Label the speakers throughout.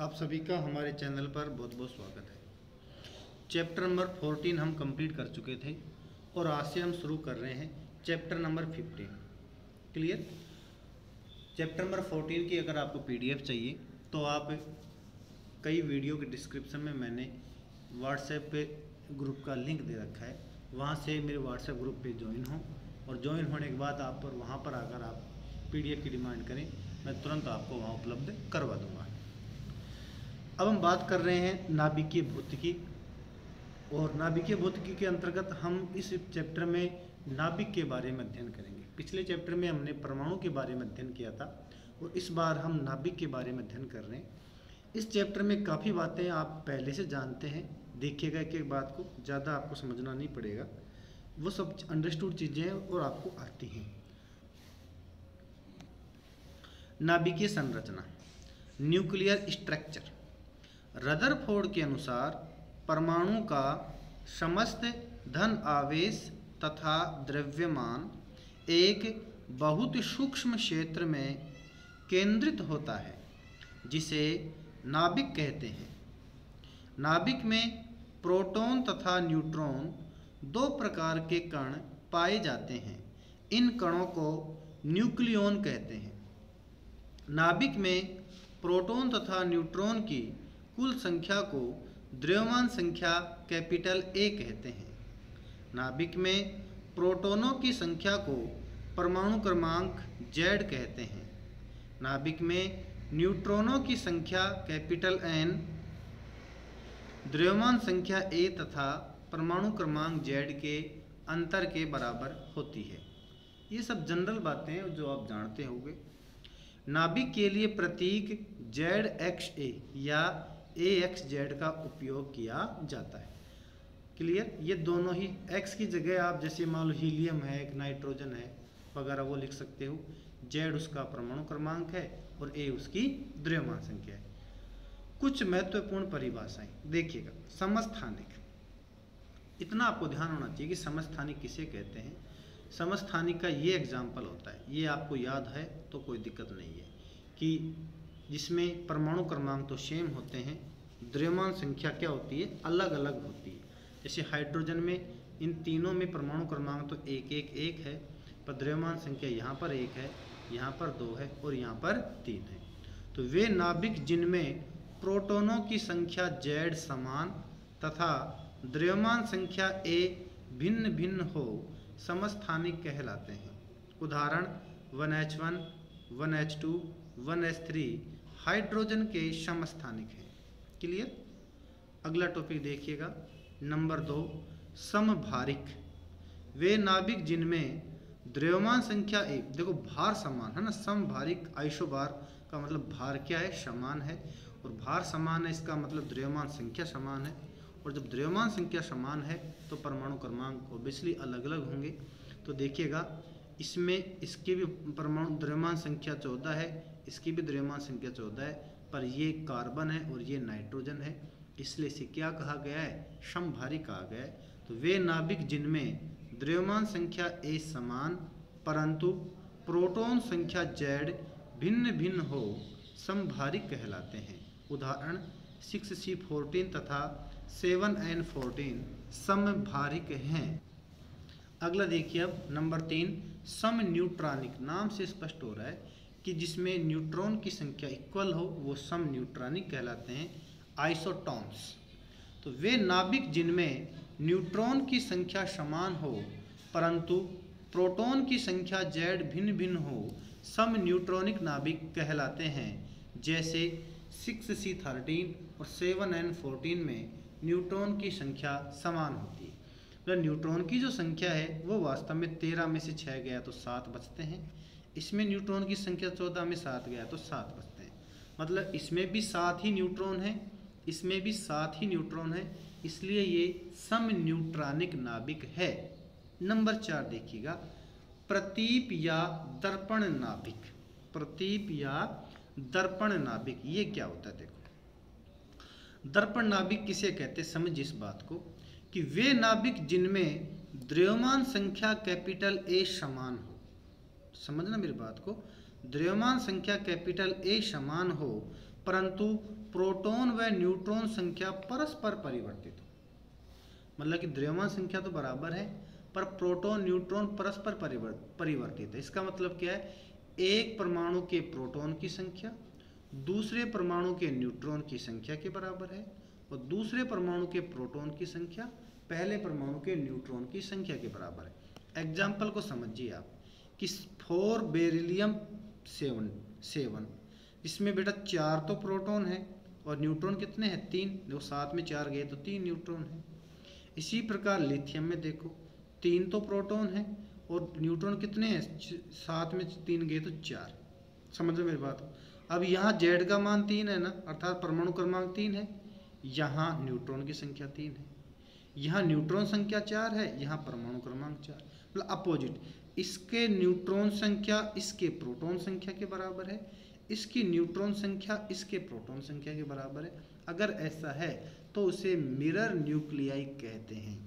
Speaker 1: आप सभी का हमारे चैनल पर बहुत बहुत स्वागत है। चैप्टर नंबर 14 हम कंप्लीट कर चुके थे और आज से हम शुरू कर रहे हैं chapter number 15। Clear? Chapter number 14 की अगर आपको पीडीएफ चाहिए तो आप कई वीडियो के डिस्क्रिप्शन में मैंने व्हाट्सएप पे ग्रुप का लिंक दे रखा है, वहाँ से मेरे व्हाट्सएप ग्रुप पे ज्वाइन हो और ज्वाइन होने के बाद आप पर वहाँ पर आकर आप पीडीएफ की डिमांड करें, मैं तुरंत आपको वहाँ उपलब्ध करवा दूँगा। अब हम बात कर रहे हैं नाभिकीय भौतिकी, और नाभिकीय भौतिकी के अंतर्गत हम इस चैप्टर में नाभिक के बारे में अध्ययन करेंगे। पिछले चैप्टर में हमने परमाणु के बारे में अध्ययन किया था और इस बार हम नाभिक के बारे में अध्ययन कर रहे हैं। इस चैप्टर में काफ़ी बातें आप पहले से जानते हैं, देखिएगा एक एक बात को, ज़्यादा आपको समझना नहीं पड़ेगा, वो सब अंडरस्टूड चीज़ें हैं और आपको आती हैं। नाभिकीय संरचना, न्यूक्लियर स्ट्रक्चर। रदरफोर्ड के अनुसार परमाणु का समस्त धन आवेश तथा द्रव्यमान एक बहुत सूक्ष्म क्षेत्र में केंद्रित होता है, जिसे नाभिक कहते हैं। नाभिक में प्रोटॉन तथा न्यूट्रॉन दो प्रकार के कण पाए जाते हैं। इन कणों को न्यूक्लियॉन कहते हैं। नाभिक में प्रोटॉन तथा न्यूट्रॉन की कुल संख्या को द्रव्यमान संख्या कैपिटल ए कहते हैं। नाभिक में प्रोटॉनों की संख्या को परमाणु क्रमांक जेड कहते हैं। नाभिक में न्यूट्रॉनों की संख्या कैपिटल एन, द्रव्यमान संख्या ए तथा परमाणु क्रमांक जेड के अंतर के बराबर होती है। ये सब जनरल बातें हैं जो आप जानते होंगे। नाभिक के लिए प्रतीक ZXA या AXZ का उपयोग किया जाता है। क्लियर? ये दोनों ही X की जगह आप जैसे मान लो हीलियम है, एक नाइट्रोजन है वगैरह, वो लिख सकते हो। Z उसका परमाणु क्रमांक है और A उसकी द्रव्यमान संख्या है। कुछ महत्वपूर्ण परिभाषाएं देखिएगा। समस्थानिक, इतना आपको ध्यान होना चाहिए कि समस्थानिक किसे कहते हैं। समस्थानिक का ये एग्जाम्पल होता है, ये आपको याद है तो कोई दिक्कत नहीं है, कि जिसमें परमाणु क्रमांक तो सेम होते हैं, द्रव्यमान संख्या क्या होती है, अलग अलग होती है। जैसे हाइड्रोजन में इन तीनों में परमाणु क्रमांक तो 111 है, पर द्रव्यमान संख्या यहाँ पर 1 है, यहाँ पर 2 है और यहाँ पर 3 है। तो वे नाभिक जिनमें प्रोटॉनों की संख्या Z समान तथा द्रव्यमान संख्या A भिन्न भिन्न हो समस्थानिक कहलाते हैं। उदाहरण 1H1, 1H2, 1H3 हाइड्रोजन के समस्थानिक हैं। क्लियर? अगला टॉपिक देखिएगा, नंबर 2, समभारिक। वे नाभिक जिनमें द्रव्यमान संख्या एक, देखो भार समान है ना, समभारिक आइसोबार का मतलब भार क्या है, समान है, और भार समान है इसका मतलब द्रव्यमान संख्या समान है, और जब द्रव्यमान संख्या समान है तो परमाणु क्रमांक ऑब्वियसली अलग अलग होंगे। तो देखिएगा इसमें इसकी भी परमाणु द्रव्यमान संख्या 14 है, इसकी भी द्रव्यमान संख्या 14 है, पर ये कार्बन है और ये नाइट्रोजन है, इसलिए इसे क्या कहा गया है, समभारी कहा गया है। तो वे नाभिक जिनमें द्रव्यमान संख्या ए समान परंतु प्रोटॉन संख्या Z भिन्न भिन्न हो समभारिक कहलाते हैं। उदाहरण 6C14 तथा 7N14 समभारिक हैं। अगला देखिए अब नंबर 3, सम न्यूट्रॉनिक। नाम से स्पष्ट हो रहा है कि जिसमें न्यूट्रॉन की संख्या इक्वल हो वो सम न्यूट्रॉनिक कहलाते हैं। आइसोटॉन्स, तो वे नाभिक जिनमें न्यूट्रॉन की संख्या समान हो परंतु प्रोटॉन की संख्या Z भिन्न भिन्न हो सम न्यूट्रॉनिक नाभिक कहलाते हैं। जैसे 6C13 और 7N14 में न्यूट्रॉन की संख्या समान होती है। मतलब न्यूट्रॉन की जो संख्या है वो वास्तव में 13 में से 6 गया तो 7 बचते हैं, इसमें न्यूट्रॉन की संख्या 14 में 7 गया तो 7 बचते हैं। मतलब इसमें भी 7 ही न्यूट्रॉन है, इसमें भी 7 ही न्यूट्रॉन है, इसलिए ये सम न्यूट्रॉनिक नाभिक है। नंबर 4 देखिएगा, प्रतीप या दर्पण नाभिक। प्रतीप या दर्पण नाभिक ये क्या होता है? देखो, दर्पण नाभिक किसे कहते हैं, समझ इस बात को कि वे नाभिक जिनमें द्रव्यमान संख्या कैपिटल A समान हो, समझना मेरी बात को, द्रव्यमान संख्या कैपिटल A समान हो परंतु प्रोटॉन व न्यूट्रॉन संख्या परस्पर परिवर्तित हो। मतलब कि द्रव्यमान संख्या तो बराबर है पर प्रोटॉन न्यूट्रॉन परस्पर परिवर्तित है। इसका मतलब क्या है, एक परमाणु के प्रोटॉन की संख्या दूसरे परमाणु के न्यूट्रॉन की संख्या के बराबर है और दूसरे परमाणु के प्रोटॉन की संख्या पहले परमाणु के न्यूट्रॉन की संख्या के बराबर है। एग्जाम्पल को समझिए आप कि 4 बेरिलियम 7 इसमें बेटा 4 तो प्रोटॉन है और न्यूट्रॉन कितने हैं, 3। देखो साथ में 4 गए तो 3 न्यूट्रॉन है। इसी प्रकार लिथियम में देखो 3 तो प्रोटॉन है और न्यूट्रॉन कितने हैं, साथ में 3 गए तो 4। समझ लो मेरी बात। अब यहाँ जेड का मान 3 है ना, अर्थात परमाणु क्रमांक 3 है, यहाँ न्यूट्रॉन की संख्या 3 है, यहाँ न्यूट्रॉन संख्या 4 है, यहाँ परमाणु क्रमांक 4। मतलब अपोजिट, इसके न्यूट्रॉन संख्या इसके प्रोटॉन संख्या के बराबर है, इसकी न्यूट्रॉन संख्या इसके प्रोटॉन संख्या के बराबर है। अगर ऐसा है तो उसे मिरर न्यूक्लियाई कहते हैं।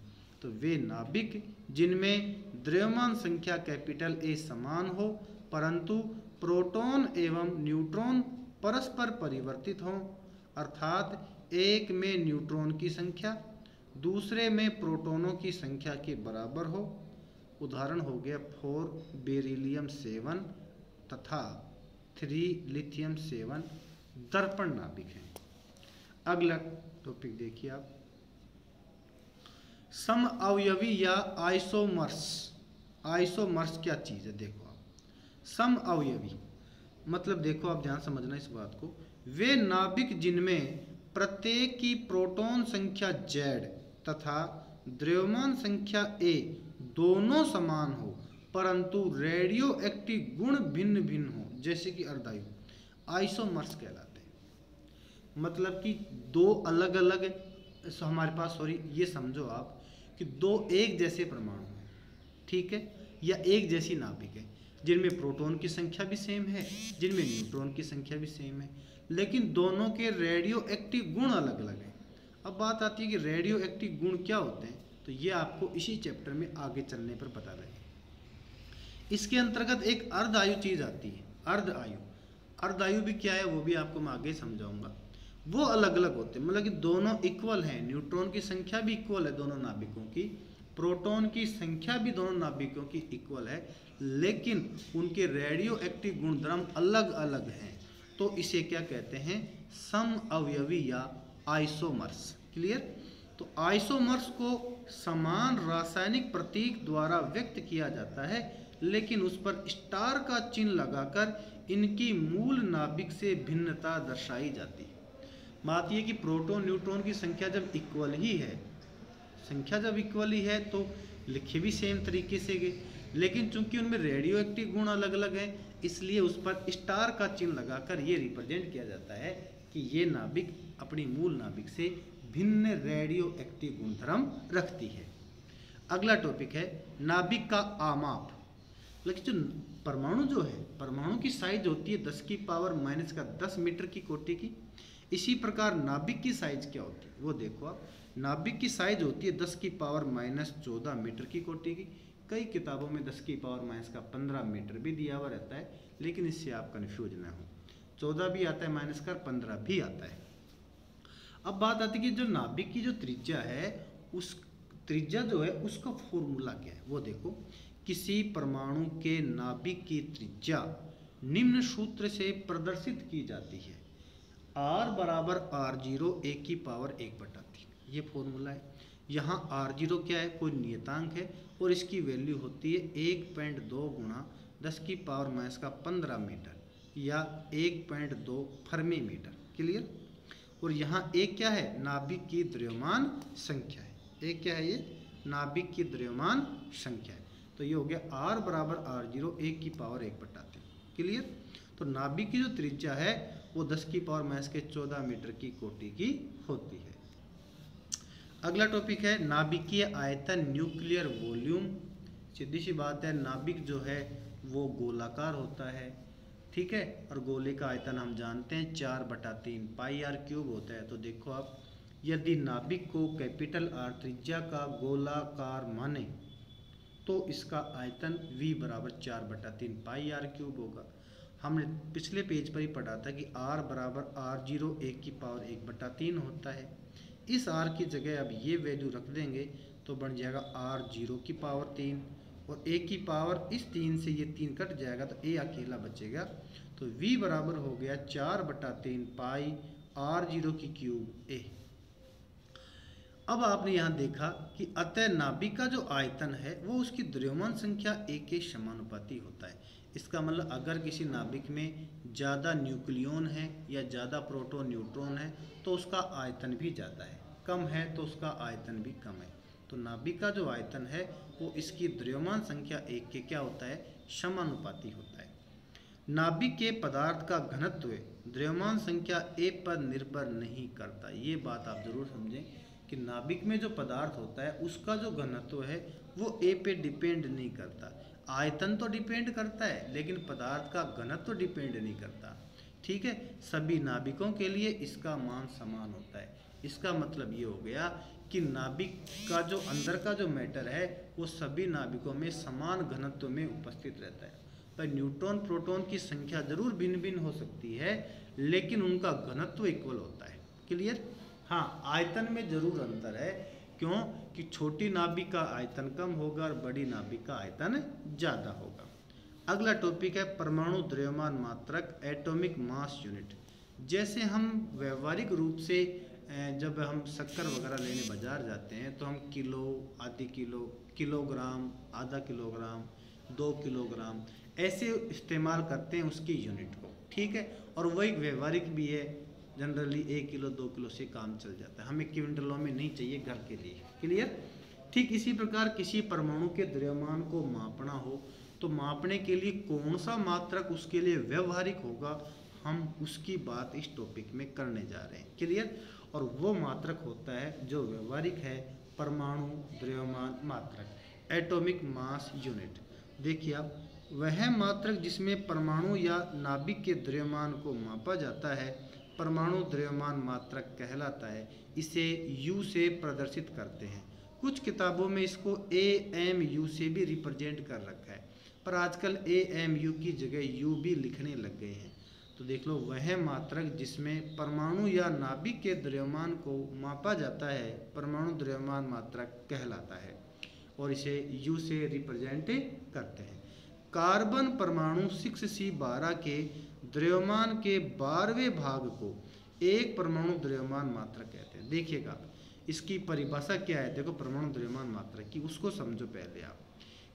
Speaker 1: तो वे नाभिक जिनमें द्रव्यमान संख्या कैपिटल ए समान हो परंतु प्रोटॉन एवं न्यूट्रॉन परस्पर परिवर्तित हों, अर्थात एक में न्यूट्रॉन की संख्या दूसरे में प्रोटॉनों की संख्या के बराबर हो। उदाहरण हो गया 4 बेरिलियम 7 तथा 3 लिथियम 7 दर्पण नाभिक हैं। अगला टॉपिक देखिए आप, समअवयवी या आइसोमर्स। आइसोमर्स क्या चीज़ है, देखो आप, समअवयवी मतलब देखो आप ध्यान समझना इस बात को, वे नाभिक जिनमें प्रत्येक की प्रोटॉन संख्या Z तथा द्रव्यमान संख्या A दोनों समान हो परंतु रेडियो एक्टिव गुण भिन्न भिन्न हो, जैसे कि अर्धायु, आइसोमर्स कहलाते हैं। मतलब कि दो अलग अलग हमारे पास ये समझो आप कि दो एक जैसे परमाणु हैं, ठीक है, या एक जैसी नाभिक है जिनमें प्रोटॉन की संख्या भी सेम है, जिनमें न्यूट्रॉन की संख्या भी सेम है, लेकिन दोनों के रेडियो एक्टिव गुण अलग अलग हैं। अब बात आती है कि रेडियो एक्टिव गुण क्या होते हैं, तो ये आपको इसी चैप्टर में आगे चलने पर पता लगेगा। इसके अंतर्गत एक अर्धायु चीज आती है, अर्धायु। अर्धायु भी क्या है वो भी आपको मैं आगे समझाऊंगा। वो अलग अलग होते हैं, मतलब कि दोनों इक्वल हैं, न्यूट्रॉन की संख्या भी इक्वल है दोनों नाभिकों की, प्रोटॉन की संख्या भी दोनों नाभिकों की इक्वल है, लेकिन उनके रेडियो एक्टिव गुणधर्म अलग अलग हैं। तो इसे क्या कहते हैं, समअवयवी या आइसोमर्स। क्लियर। तो आइसोमर्स को समान रासायनिक प्रतीक द्वारा व्यक्त किया जाता है, लेकिन उस पर स्टार का चिन्ह लगाकर इनकी मूल नाभिक से भिन्नता दर्शाई जाती है। बात यह कि प्रोटॉन न्यूट्रॉन की संख्या जब इक्वल ही है, संख्या जब इक्वल ही है तो लिखे भी सेम तरीके से गए, लेकिन चूंकि उनमें रेडियो एक्टिव गुण अलग अलग हैं, इसलिए उस पर स्टार का चिन्ह लगाकर ये रिप्रेजेंट किया जाता है कि ये नाभिक अपनी मूल नाभिक से भिन्न रेडियो एक्टिव गुणधर्म रखती है। अगला टॉपिक है नाभिक का आमाप। लेकिन जो परमाणु जो है, परमाणु की साइज होती है 10⁻⁻10 मीटर की कोटि की। इसी प्रकार नाभिक की साइज क्या होती है वो देखो आप, नाभिक की साइज होती है 10⁻14 मीटर की कोटि की। कई किताबों में 10⁻15 मीटर भी दिया हुआ रहता है, लेकिन इससे आप कन्फ्यूज ना हो, 14 भी आता है माइनस कर 15 भी आता है। अब बात आती है कि जो नाभिक की जो त्रिज्या है, उस त्रिज्या जो है उसका फॉर्मूला क्या है वो देखो। किसी परमाणु के नाभिक की त्रिज्या निम्न सूत्र से प्रदर्शित की जाती है, R बराबर R0 1/1/3। ये फॉर्मूला है। यहाँ R0 क्या है, कोई नियतांक है और इसकी वैल्यू होती है 1.2 गुणा 10⁻15 मीटर या 1.2 फर्मी मीटर। क्लियर। और यहाँ एक क्या है, नाभिक की द्रव्यमान संख्या है। एक क्या है, ये नाभिक की द्रव्यमान संख्या है। तो ये हो गया R बराबर R0 1/1/3। क्लियर। तो नाभिक की जो त्रिज्या है वो 10⁻14 मीटर की कोटि की होती है। अगला टॉपिक है नाभिकीय आयतन, न्यूक्लियर वॉल्यूम। सीधी सी बात है, नाभिक जो है वो गोलाकार होता है, ठीक है, और गोले का आयतन हम जानते हैं 4/3 πr³ होता है। तो देखो आप, यदि नाभिक को कैपिटल R त्रिज्या का गोलाकार माने तो इसका आयतन V बराबर 4/3 πr³ होगा। हमने पिछले पेज पर ही पढ़ा था कि r बराबर r0 1 की पावर 1/3 होता है। इस r की जगह अब ये वैल्यू रख देंगे तो बन जाएगा r0 की पावर 3 और 1 की पावर इस 3 से ये 3 कट जाएगा तो a अकेला बचेगा। तो v बराबर हो गया 4/3 पाई r0 की क्यूब a। अब आपने यहाँ देखा कि अतः नाभिक का जो आयतन है वो उसकी द्रव्यमान संख्या a के समानुपाती होता है। इसका मतलब अगर किसी नाभिक में ज़्यादा न्यूक्लियन है या ज़्यादा प्रोटॉन न्यूट्रॉन है तो उसका आयतन भी ज़्यादा है, कम है तो उसका आयतन भी कम है। तो नाभिक का जो आयतन है वो इसकी द्रव्यमान संख्या 1 के क्या होता है, समानुपाती होता है। नाभिक के पदार्थ का घनत्व द्रव्यमान संख्या a पर निर्भर नहीं करता। ये बात आप जरूर समझें कि नाभिक में जो पदार्थ होता है उसका जो घनत्व है वो a पे डिपेंड नहीं करता। आयतन तो डिपेंड करता है लेकिन पदार्थ का घनत्व डिपेंड नहीं करता। ठीक है, सभी नाभिकों के लिए इसका मान समान होता है। इसका मतलब ये हो गया कि नाभिक का जो अंदर का जो मैटर है वो सभी नाभिकों में समान घनत्व में उपस्थित रहता है। पर न्यूट्रॉन प्रोटॉन की संख्या जरूर भिन्न भिन्न हो सकती है लेकिन उनका घनत्व इक्वल होता है। क्लियर? हाँ, आयतन में जरूर अंतर है। क्यों? कि छोटी नाभिक का आयतन कम होगा और बड़ी नाभिक का आयतन ज़्यादा होगा। अगला टॉपिक है परमाणु द्रव्यमान मात्रक, एटॉमिक मास यूनिट। जैसे हम व्यवहारिक रूप से जब हम शक्कर वगैरह लेने बाजार जाते हैं तो हम किलो, आधी किलो, किलोग्राम, आधा किलोग्राम, 2 किलोग्राम ऐसे इस्तेमाल करते हैं उसकी यूनिट को। ठीक है, और वही व्यवहारिक भी है। जनरली 1 किलो 2 किलो से काम चल जाता है, हमें क्विंटलों में नहीं चाहिए घर के लिए। क्लियर? ठीक इसी प्रकार किसी परमाणु के द्रव्यमान को मापना हो तो मापने के लिए कौन सा मात्रक उसके लिए व्यवहारिक होगा, हम उसकी बात इस टॉपिक में करने जा रहे हैं। क्लियर? और वो मात्रक होता है जो व्यवहारिक है, परमाणु द्रव्यमान मात्रक, एटॉमिक मास यूनिट। देखिए आप, वह मात्रक जिसमें परमाणु या नाभिक के द्रव्यमान को मापा जाता है परमाणु द्रव्यमान मात्रक कहलाता है। इसे U से प्रदर्शित करते हैं। कुछ किताबों में इसको AMU से भी रिप्रेजेंट कर रखा है, पर आजकल AMU की जगह U भी लिखने लग गए हैं। तो देख लो, वह मात्रक जिसमें परमाणु या नाभिक के द्रव्यमान को मापा जाता है परमाणु द्रव्यमान मात्रक कहलाता है और इसे U से रिप्रेजेंट करते हैं। कार्बन परमाणु 6C12 के द्रव्यमान के 12वें भाग को एक परमाणु द्रव्यमान मात्रक कहते हैं। देखिएगा इसकी परिभाषा क्या है, देखो परमाणु द्रव्यमान मात्रक की, उसको समझो पहले आप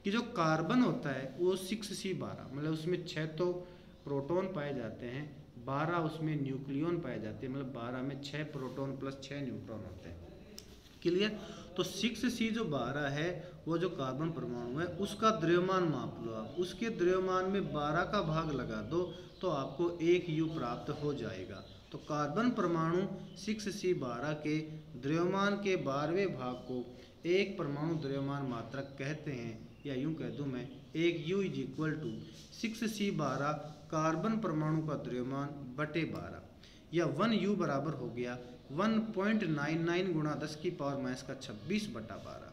Speaker 1: कि जो कार्बन होता है वो 6C12 मतलब उसमें 6 तो प्रोटॉन पाए जाते हैं, 12 उसमें न्यूक्लियन पाए जाते हैं, मतलब 12 में 6 प्रोटॉन प्लस 6 न्यूट्रॉन होते हैं। क्लियर? तो 6C जो 12 है वो जो कार्बन परमाणु है उसका द्रव्यमान माप लो आप, उसके द्रव्यमान में 12 का भाग लगा दो तो आपको 1 U प्राप्त हो जाएगा। तो कार्बन परमाणु 6C12 के द्रव्यमान के 12वें भाग को एक परमाणु द्रव्यमान मात्रक कहते हैं, या यूं कह दूं मैं 1 U = 6C12 कार्बन परमाणु का द्रव्यमान बटे 12, या 1 U बराबर हो गया 1.99 गुणा 10 की पावर माइनस का 26/12,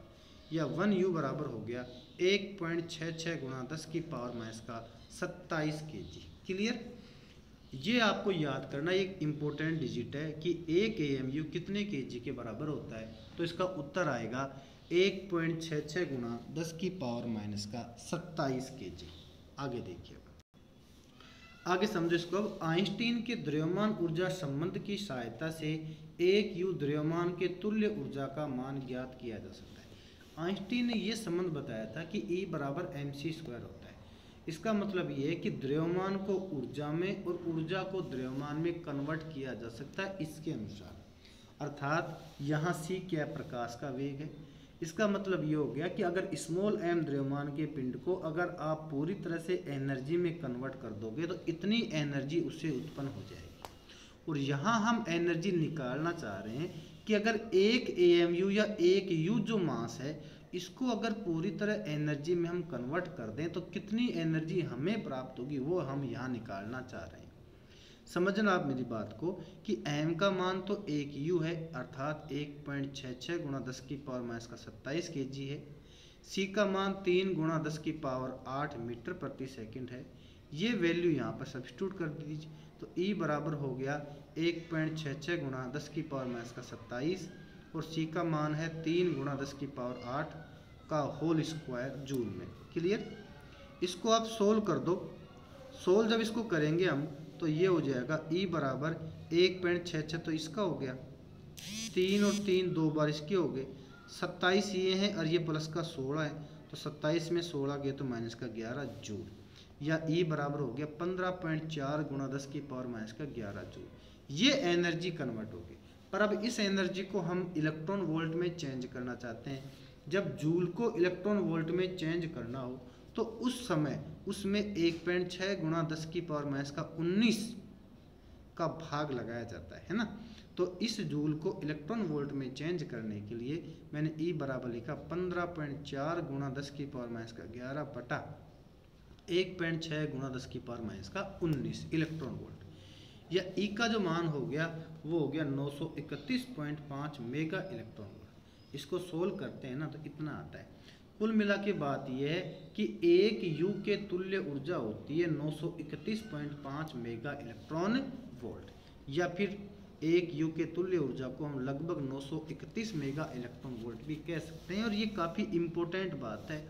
Speaker 1: या 1 U बराबर हो गया 1.66 गुणा 10 की पावर माइनस का 27 kg। क्लियर? ये आपको याद करना एक इम्पोर्टेंट डिजिट है कि 1 AMU कितने kg के बराबर होता है। तो इसका उत्तर आएगा 1.66 गुणा 10 की पावर माइनस का 27 kg। आगे देखिए, आगे समझो इसको। अब आइंस्टीन के द्रव्यमान ऊर्जा संबंध की सहायता से 1 U द्रव्यमान के तुल्य ऊर्जा का मान ज्ञात किया जा सकता है। आइंस्टीन ने यह संबंध बताया था कि E बराबर mc² होता है। इसका मतलब ये है कि द्रव्यमान को ऊर्जा में और ऊर्जा को द्रव्यमान में कन्वर्ट किया जा सकता है इसके अनुसार। अर्थात यहाँ c क्या प्रकाश का वेग है। इसका मतलब ये हो गया कि अगर स्मॉल m द्रव्यमान के पिंड को अगर आप पूरी तरह से एनर्जी में कन्वर्ट कर दोगे तो इतनी एनर्जी उससे उत्पन्न हो जाएगी। और यहाँ हम एनर्जी निकालना चाह रहे हैं कि अगर 1 AMU या 1 U जो मास है इसको अगर पूरी तरह एनर्जी में हम कन्वर्ट कर दें तो कितनी एनर्जी हमें प्राप्त होगी, वो हम यहाँ निकालना चाह रहे हैं। समझना आप मेरी बात को कि m का मान तो 1 U है अर्थात 1.66 गुणा 10 की पावर माइनस का 27 kg है। c का मान 3 गुणा 10 की पावर 8 मीटर प्रति सेकंड है। ये वैल्यू यहाँ पर सब्स्टिट्यूट कर दीजिए, तो E बराबर हो गया 1.66 गुणा 10 की पावर माइनस का 27 और C का मान है 3 गुणा 10 की पावर 8 का होल स्क्वायर जूल में। क्लियर। इसको आप सोल्व कर दो। सोल्व जब इसको करेंगे हम तो ये हो जाएगा E बराबर 1.66, तो इसका हो गया 3 और 3 दो बार इसके हो गए 27 ये है और ये प्लस का 16 है, तो 27 में 16 गए तो माइनस का 11 जूल, या E बराबर हो गया 15.4 गुणा 10 की पावर माइनस का 11 जूल। ये एनर्जी कन्वर्ट होगी। पर अब इस एनर्जी को हम इलेक्ट्रॉन वोल्ट में चेंज करना चाहते हैं। जब जूल को इलेक्ट्रॉन वोल्ट में चेंज करना हो तो उस समय उसमें 1.6 गुणा 10 की पावर माइनस का 19 का भाग लगाया जाता है ना। तो इस जूल को इलेक्ट्रॉन वोल्ट में चेंज करने के लिए मैंने E बराबर लिखा 15.4 गुणा 10 की पावर माइनस का 11 बटा 1.6 गुणा 10 की पावर माइनस का 19 इलेक्ट्रॉन वोल्ट, या E का जो मान हो गया वो हो गया 931.5 मेगा इलेक्ट्रॉन वोल्ट। इसको सोल्व करते हैं ना तो इतना आता है। कुल मिला के बात यह है कि एक यू के तुल्य ऊर्जा होती है 931.5 मेगा इलेक्ट्रॉन वोल्ट, या फिर एक यू के तुल्य ऊर्जा को हम लगभग 931 मेगा इलेक्ट्रॉन वोल्ट भी कह सकते हैं। और ये काफ़ी इम्पोर्टेंट बात है,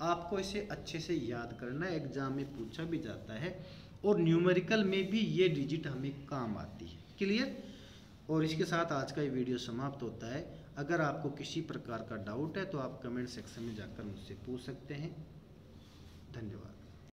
Speaker 1: आपको इसे अच्छे से याद करना है, एग्जाम में पूछा भी जाता है और न्यूमेरिकल में भी ये डिजिट हमें काम आती है। क्लियर। और इसके साथ आज का ये वीडियो समाप्त होता है। अगर आपको किसी प्रकार का डाउट है तो आप कमेंट सेक्शन में जाकर मुझसे पूछ सकते हैं। धन्यवाद।